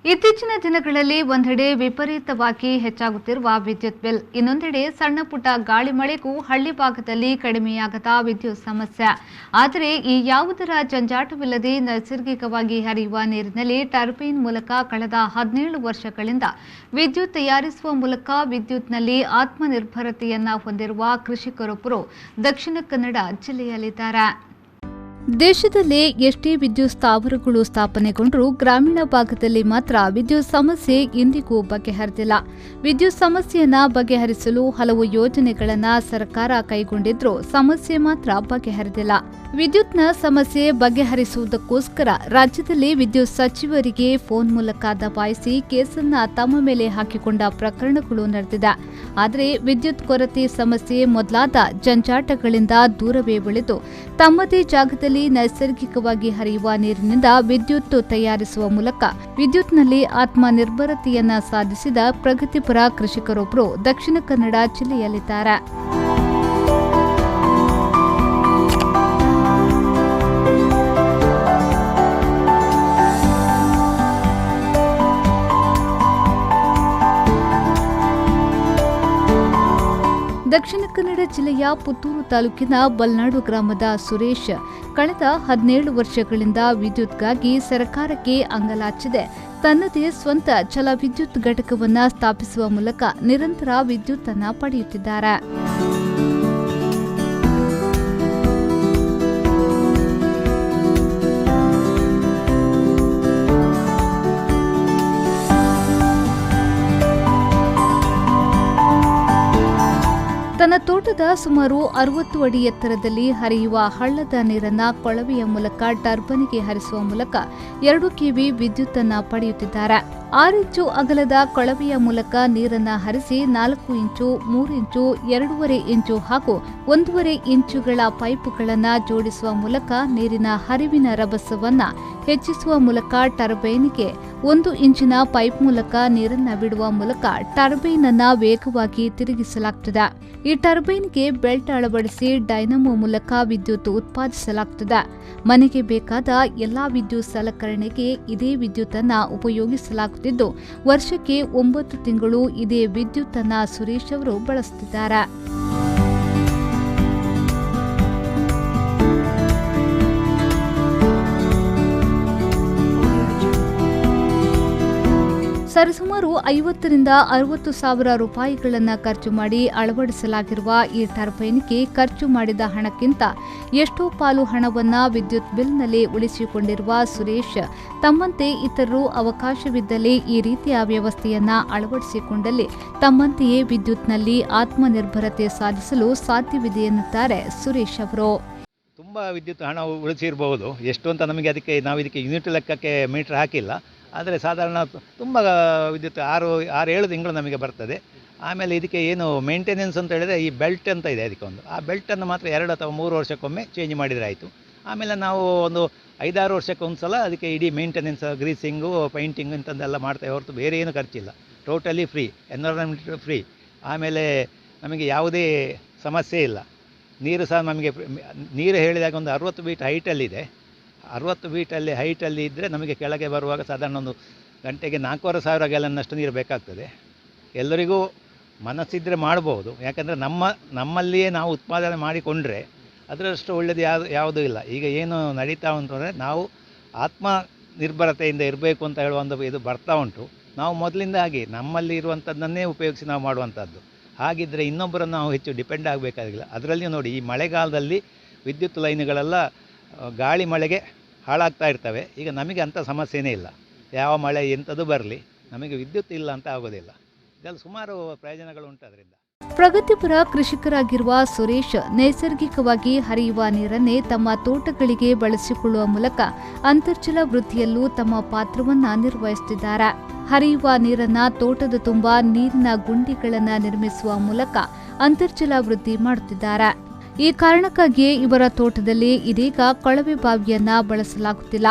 ಇತ್ತೀಚಿನ ದಿನಗಳಲ್ಲಿ ಒಂದೆಡೆ ವಿಪರೀತವಾಗಿ ಹೆಚ್ಚಾಗುತ್ತಿರುವ ವಿದ್ಯುತ್ ಬಿಲ್, ಇನ್ನೊಂದೆಡೆ ಸಣ್ಣ ಪುಟ್ಟ ಗಾಳಿ ಮಳೆಗೂ ಹಳ್ಳಿ ಭಾಗದಲ್ಲಿ ಕಡಿಮೆಯಾಗದ ವಿದ್ಯುತ್ ಸಮಸ್ಯೆ. ಆದರೆ ಈ ಯಾವುದರ ಜಂಜಾಟವಿಲ್ಲದೆ ನೈಸರ್ಗಿಕವಾಗಿ ಹರಿಯುವ ನೀರಿನಲ್ಲಿ ಟರ್ಬೈನ್ ಮೂಲಕ ಕಳೆದ 17 ವರ್ಷಗಳಿಂದ ವಿದ್ಯುತ್ ತಯಾರಿಸುವ ಮೂಲಕ ವಿದ್ಯುತ್ನಲ್ಲಿ ಆತ್ಮನಿರ್ಭರತೆಯನ್ನ ಹೊಂದಿರುವ ಕೃಷಿಕರೊಬ್ಬರು ದಕ್ಷಿಣ ಕನ್ನಡ ಜಿಲ್ಲೆಯಲ್ಲಿದ್ದಾರೆ. ದೇಶದಲ್ಲೇ ಎಷ್ಟೇ ವಿದ್ಯುತ್ ಸ್ಥಾವರಗಳು ಸ್ಥಾಪನೆಗೊಂಡರೂ ಗ್ರಾಮೀಣ ಭಾಗದಲ್ಲಿ ಮಾತ್ರ ವಿದ್ಯುತ್ ಸಮಸ್ಯೆ ಇಂದಿಗೂ ಬಗೆಹರಿದಿಲ್ಲ. ವಿದ್ಯುತ್ ಸಮಸ್ಯೆಯನ್ನ ಬಗೆಹರಿಸಲು ಹಲವು ಯೋಜನೆಗಳನ್ನು ಸರ್ಕಾರ ಕೈಗೊಂಡಿದ್ರೂ ಸಮಸ್ಯೆ ಮಾತ್ರ ಬಗೆಹರಿದಿಲ್ಲ. ವಿದ್ಯುತ್ನ ಸಮಸ್ಯೆ ಬಗೆಹರಿಸುವುದಕ್ಕೋಸ್ಕರ ರಾಜ್ಯದಲ್ಲಿ ವಿದ್ಯುತ್ ಸಚಿವರಿಗೆ ಫೋನ್ ಮೂಲಕ ದಬಾಯಿಸಿ ಕೇಸನ್ನ ತಮ್ಮ ಮೇಲೆ ಹಾಕಿಕೊಂಡ ಪ್ರಕರಣಗಳು ನಡೆದಿದೆ. ಆದರೆ ವಿದ್ಯುತ್ ಕೊರತೆ ಸಮಸ್ಯೆ ಮೊದಲಾದ ಜಂಜಾಟಗಳಿಂದ ದೂರವೇ ಉಳಿದು ತಮ್ಮದೇ ಜಾಗದಲ್ಲಿ ನೈಸರ್ಗಿಕವಾಗಿ ಹರಿಯುವ ನೀರಿನಿಂದ ವಿದ್ಯುತ್ ತಯಾರಿಸುವ ಮೂಲಕ ವಿದ್ಯುತ್ನಲ್ಲಿ ಆತ್ಮನಿರ್ಭರತೆಯನ್ನ ಸಾಧಿಸಿದ ಪ್ರಗತಿಪರ ಕೃಷಿಕರೊಬ್ಬರು ದಕ್ಷಿಣ ಕನ್ನಡ ಜಿಲ್ಲೆಯಲ್ಲಿದ್ದಾರೆ. ದಕ್ಷಿಣ ಕನ್ನಡ ಜಿಲ್ಲೆಯ ಪುತ್ತೂರು ತಾಲೂಕಿನ ಬಲ್ನಾಡು ಗ್ರಾಮದ ಸುರೇಶ್ ಕಳೆದ 17 ವರ್ಷಗಳಿಂದ ವಿದ್ಯುತ್ಗಾಗಿ ಸರ್ಕಾರಕ್ಕೆ ಅಂಗಲಾಚದೆ ತನ್ನದೇ ಸ್ವಂತ ಜಲವಿದ್ಯುತ್ ಘಟಕವನ್ನು ಸ್ಥಾಪಿಸುವ ಮೂಲಕ ನಿರಂತರ ವಿದ್ಯುತ್ ಅನ್ನು ಪಡೆಯುತ್ತಿದ್ದಾರೆ. ತನ್ನ ತೋಟದ ಸುಮಾರು 60 ಅಡಿ ಎತ್ತರದಲ್ಲಿ ಹರಿಯುವ ಹಳ್ಳದ ನೀರನ್ನ ಕೊಳವೆಯ ಮೂಲಕ ಟರ್ಬೈನ್ಗೆ ಹರಿಸುವ ಮೂಲಕ 2 ಕೆವಿ ವಿದ್ಯುತ್ ಅನ್ನು ಪಡೆಯುತ್ತಿದ್ದಾರೆ. 6 ಇಂಚು ಅಗಲದ ಕೊಳವೆಯ ಮೂಲಕ ನೀರನ್ನ ಹರಿಸಿ 4 ಇಂಚು, 3 ಇಂಚು, 2.5 ಇಂಚು ಹಾಗೂ 1.5 ಇಂಚುಗಳ ಪೈಪುಗಳನ್ನು ಜೋಡಿಸುವ ಮೂಲಕ ನೀರಿನ ಹರಿವಿನ ರಭಸವನ್ನ ಹೆಚ್ಚಿಸುವ ಮೂಲಕ ಟರ್ಬೈನ್ಗೆ 1 ಇಂಚಿನ ಪೈಪ್ ಮೂಲಕ ನೀರನ್ನ ಬಿಡುವ ಮೂಲಕ ಟರ್ಬೈನ್ ಅನ್ನ ವೇಗವಾಗಿ ತಿರುಗಿಸಲಾಗುತ್ತದೆ. ಈ ಟರ್ಬೈನ್ಗೆ ಬೆಲ್ಟ್ ಅಳವಡಿಸಿ ಡೈನಮೋ ಮೂಲಕ ವಿದ್ಯುತ್ ಉತ್ಪಾದಿಸಲಾಗುತ್ತದೆ. ಮನೆಗೆ ಬೇಕಾದ ಎಲ್ಲಾ ವಿದ್ಯುತ್ ಸಲಕರಣೆಗೆ ಇದೇ ವಿದ್ಯುತ್ ಅನ್ನ ಉಪಯೋಗಿಸಲಾಗುತ್ತಿದ್ದು ವರ್ಷಕ್ಕೆ 9 ತಿಂಗಳು ಇದೇ ವಿದ್ಯುತ್ ಅನ್ನ ಸುರೇಶ್ ಅವರು ಬಳಸುತ್ತಿದ್ದಾರೆ. ಸರಿಸುಮಾರು 50 ರಿಂದ 60 ಸಾವಿರ ರೂಪಾಯಿಗಳನ್ನು ಖರ್ಚು ಮಾಡಿ ಅಳವಡಿಸಲಾಗಿರುವ ಈ ಟರ್ಬೈನ್ಗೆ ಖರ್ಚು ಮಾಡಿದ ಹಣಕ್ಕಿಂತ ಎಷ್ಟೋ ಪಾಲು ಹಣವನ್ನ ವಿದ್ಯುತ್ ಬಿಲ್ನಲ್ಲಿ ಉಳಿಸಿಕೊಂಡಿರುವ ಸುರೇಶ್ ತಮ್ಮಂತೆ ಇತರರು ಅವಕಾಶವಿದ್ದಲ್ಲಿ ಈ ರೀತಿಯ ವ್ಯವಸ್ಥೆಯನ್ನ ಅಳವಡಿಸಿಕೊಂಡಲ್ಲಿ ತಮ್ಮಂತೆಯೇ ವಿದ್ಯುತ್ನಲ್ಲಿ ಆತ್ಮನಿರ್ಭರತೆ ಸಾಧಿಸಲು ಸಾಧ್ಯವಿದೆ ಎನ್ನುತ್ತಾರೆ ಸುರೇಶ್ ಅವರು. ತುಂಬ ವಿದ್ಯುತ್ ಹಣ ಉಳಿಸಿರಬಹುದು. ಎಷ್ಟು ಅಂತ ನಮಗೆ ನಾವು ಇದಕ್ಕೆ ಯೂನಿಟ್ ಲೆಕ್ಕಕ್ಕೆ ಮೀಟರ್ ಹಾಕಿಲ್ಲ. ಆದರೆ ಸಾಧಾರಣ ತುಂಬ ವಿದ್ಯುತ್ 6-7 ತಿಂಗಳು ನಮಗೆ ಬರ್ತದೆ. ಆಮೇಲೆ ಇದಕ್ಕೆ ಏನು ಮೇಂಟೆನೆನ್ಸ್ ಅಂತ ಹೇಳಿದರೆ ಈ ಬೆಲ್ಟ್ ಅಂತ ಇದೆ, ಅದಕ್ಕೆ ಆ ಬೆಲ್ಟನ್ನು ಮಾತ್ರ 2 ಅಥವಾ 3 ವರ್ಷಕ್ಕೊಮ್ಮೆ ಚೇಂಜ್ ಮಾಡಿದರೆ ಆಯಿತು. ಆಮೇಲೆ ನಾವು ಒಂದು 5-6 ವರ್ಷಕ್ಕೆ ಒಂದು ಸಲ ಅದಕ್ಕೆ ಇಡೀ ಮೇಂಟೆನೆನ್ಸ್, ಗ್ರೀಸಿಂಗು, ಪೈಂಟಿಂಗು ಇಂಥದ್ದೆಲ್ಲ ಮಾಡ್ತೇವೆ ಹೊರತು ಬೇರೆ ಏನು ಖರ್ಚಿಲ್ಲ. Totally free, environment free. ಆಮೇಲೆ ನಮಗೆ ಯಾವುದೇ ಸಮಸ್ಯೆ ಇಲ್ಲ. ನೀರು ಸಹ ನಮಗೆ ನೀರು ಹೇಳಿದಾಗ ಒಂದು 60 ಫೀಟ್ ಹೈಟಲ್ಲಿದೆ. 60 ಫೀಟಲ್ಲಿ ಹೈಟಲ್ಲಿ ಇದ್ದರೆ ನಮಗೆ ಕೆಳಗೆ ಬರುವಾಗ ಸಾಧಾರಣ ಒಂದು ಗಂಟೆಗೆ 4,500 ಗ್ಯಾಲನ್ನಷ್ಟು ನೀರು ಬೇಕಾಗ್ತದೆ. ಎಲ್ಲರಿಗೂ ಮನಸ್ಸಿದ್ದರೆ ಮಾಡ್ಬೋದು. ಯಾಕಂದರೆ ನಮ್ಮಲ್ಲಿಯೇ ನಾವು ಉತ್ಪಾದನೆ ಮಾಡಿಕೊಂಡ್ರೆ ಅದರಷ್ಟು ಒಳ್ಳೆಯದು ಯಾವುದೂ ಇಲ್ಲ. ಈಗ ಏನು ನಡೀತಾ ಉಂಟು ಅಂದರೆ ನಾವು ಆತ್ಮನಿರ್ಭರತೆಯಿಂದ ಇರಬೇಕು ಅಂತ ಹೇಳುವ ಒಂದು ಇದು ಬರ್ತಾ ಉಂಟು. ನಾವು ಮೊದಲಿಂದ ಹಾಗೆ ನಮ್ಮಲ್ಲಿ ಇರುವಂಥದ್ದನ್ನೇ ಉಪಯೋಗಿಸಿ ನಾವು ಮಾಡುವಂಥದ್ದು. ಹಾಗಿದ್ದರೆ ಇನ್ನೊಬ್ಬರನ್ನು ನಾವು ಹೆಚ್ಚು ಡಿಪೆಂಡ್ ಆಗಬೇಕಾಗಿಲ್ಲ. ಅದರಲ್ಲಿಯೂ ನೋಡಿ, ಈ ಮಳೆಗಾಲದಲ್ಲಿ ವಿದ್ಯುತ್ ಲೈನ್ಗಳೆಲ್ಲ ಗಾಳಿ ಮಳೆಗೆ ಹಾಳಾಗ್ತಾ ಇರ್ತವೆ. ಈಗ ನಮಗೆ ಅಂಥ ಸಮಸ್ಯೆನೇ ಇಲ್ಲ. ಯಾವ ಮಳೆ ಎಂಥದ್ದು ಬರಲಿ ನಮಗೆ ವಿದ್ಯುತ್ ಇಲ್ಲ ಅಂತ ಆಗೋದಿಲ್ಲ. ಇದರಲ್ಲಿ ಸುಮಾರು ಪ್ರಯೋಜನಗಳು ಉಂಟು. ಅದರಿಂದ ಪ್ರಗತಿಪರ ಕೃಷಿಕರಾಗಿರುವ ಸುರೇಶ್ ನೈಸರ್ಗಿಕವಾಗಿ ಹರಿಯುವ ನೀರನ್ನೇ ತಮ್ಮ ತೋಟಗಳಿಗೆ ಬಳಸಿಕೊಳ್ಳುವ ಮೂಲಕ ಅಂತರ್ಜಲ ವೃದ್ಧಿಯಲ್ಲೂ ತಮ್ಮ ಪಾತ್ರವನ್ನ ನಿರ್ವಹಿಸುತ್ತಿದ್ದಾರೆ. ಹರಿಯುವ ನೀರನ್ನ ತೋಟದ ತುಂಬಾ ನೀರಿನ ಗುಂಡಿಗಳನ್ನು ನಿರ್ಮಿಸುವ ಮೂಲಕ ಅಂತರ್ಜಲ ವೃದ್ಧಿ ಮಾಡುತ್ತಿದ್ದಾರೆ. ಈ ಕಾರಣಕ್ಕಾಗಿಯೇ ಇವರ ತೋಟದಲ್ಲಿ ಇದೀಗ ಕೊಳವೆ ಬಾವಿಯನ್ನ ಬಳಸಲಾಗುತ್ತಿಲ್ಲ.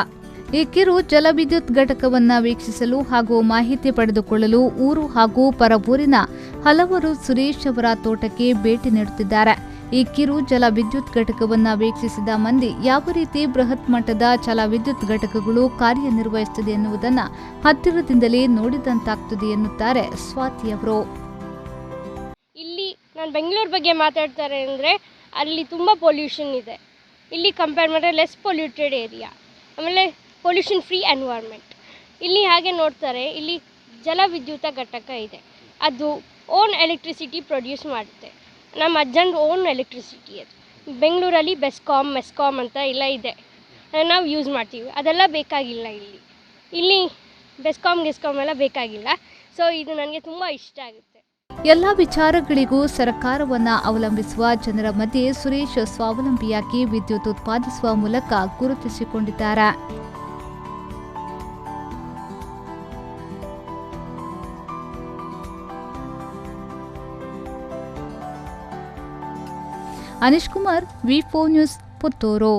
ಈ ಕಿರು ಜಲವಿದ್ಯುತ್ ಘಟಕವನ್ನ ವೀಕ್ಷಿಸಲು ಹಾಗೂ ಮಾಹಿತಿ ಪಡೆದುಕೊಳ್ಳಲು ಊರು ಹಾಗೂ ಪರವೂರಿನ ಹಲವರು ಸುರೇಶ್ ಅವರ ತೋಟಕ್ಕೆ ಭೇಟಿ ನೀಡುತ್ತಿದ್ದಾರೆ. ಈ ಕಿರು ಜಲ ವಿದ್ಯುತ್ ಘಟಕವನ್ನು ವೀಕ್ಷಿಸಿದ ಮಂದಿ ಯಾವ ರೀತಿ ಬೃಹತ್ ಮಟ್ಟದ ಜಲ ವಿದ್ಯುತ್ ಘಟಕಗಳು ಕಾರ್ಯನಿರ್ವಹಿಸುತ್ತದೆ ಎನ್ನುವುದನ್ನು ಹತ್ತಿರದಿಂದಲೇ ನೋಡಿದಂತಾಗ್ತದೆ ಎನ್ನುತ್ತಾರೆ ಸ್ವಾತಿ ಅವರು. ಇಲ್ಲಿ ನಾನು ಬೆಂಗಳೂರು ಬಗ್ಗೆ ಮಾತಾಡ್ತಾರೆ ಅಂದರೆ ಅಲ್ಲಿ ತುಂಬ ಪೊಲ್ಯೂಷನ್ ಇದೆ. ಇಲ್ಲಿ ಕಂಪೇರ್ ಮಾಡಿದ್ರೆ ಲೆಸ್ ಪೊಲ್ಯೂಟೆಡ್ ಏರಿಯಾ, ಆಮೇಲೆ ಪೊಲ್ಯೂಷನ್ ಫ್ರೀ ಎನ್ವೈರ್ಮೆಂಟ್. ಇಲ್ಲಿ ಹಾಗೆ ನೋಡ್ತಾರೆ, ಇಲ್ಲಿ ಜಲ ವಿದ್ಯುತ್ ಘಟಕ ಇದೆ, ಅದು ಓನ್ ಎಲೆಕ್ಟ್ರಿಸಿಟಿ ಪ್ರೊಡ್ಯೂಸ್ ಮಾಡುತ್ತೆ. ನಮ್ಮ ಅಜ್ಜಂದು ಓನ್ ಎಲೆಕ್ಟ್ರಿಸಿಟಿ ಅದು. ಬೆಂಗಳೂರಲ್ಲಿ ಮೆಸ್ಕಾಮ್ ಅಂತ ಎಲ್ಲ ಇದೆ, ನಾವು ಯೂಸ್ ಮಾಡ್ತೀವಿ. ಅದೆಲ್ಲ ಬೇಕಾಗಿಲ್ಲ ಇಲ್ಲಿ ಬೆಸ್ಕಾಮ್ ಎಲ್ಲ ಬೇಕಾಗಿಲ್ಲ. ಸೊ ಇದು ನನಗೆ ತುಂಬ ಇಷ್ಟ ಆಗುತ್ತೆ. ಎಲ್ಲ ವಿಚಾರಗಳಿಗೂ ಸರ್ಕಾರವನ್ನು ಅವಲಂಬಿಸುವ ಜನರ ಮಧ್ಯೆ ಸುರೇಶ್ ಸ್ವಾವಲಂಬಿಯಾಗಿ ವಿದ್ಯುತ್ ಉತ್ಪಾದಿಸುವ ಮೂಲಕ ಗುರುತಿಸಿಕೊಂಡಿದ್ದಾರೆ. ಅನೀಶ್ ಕುಮಾರ್, ವಿ4 ನ್ಯೂಸ್, ಪುತ್ತೂರು.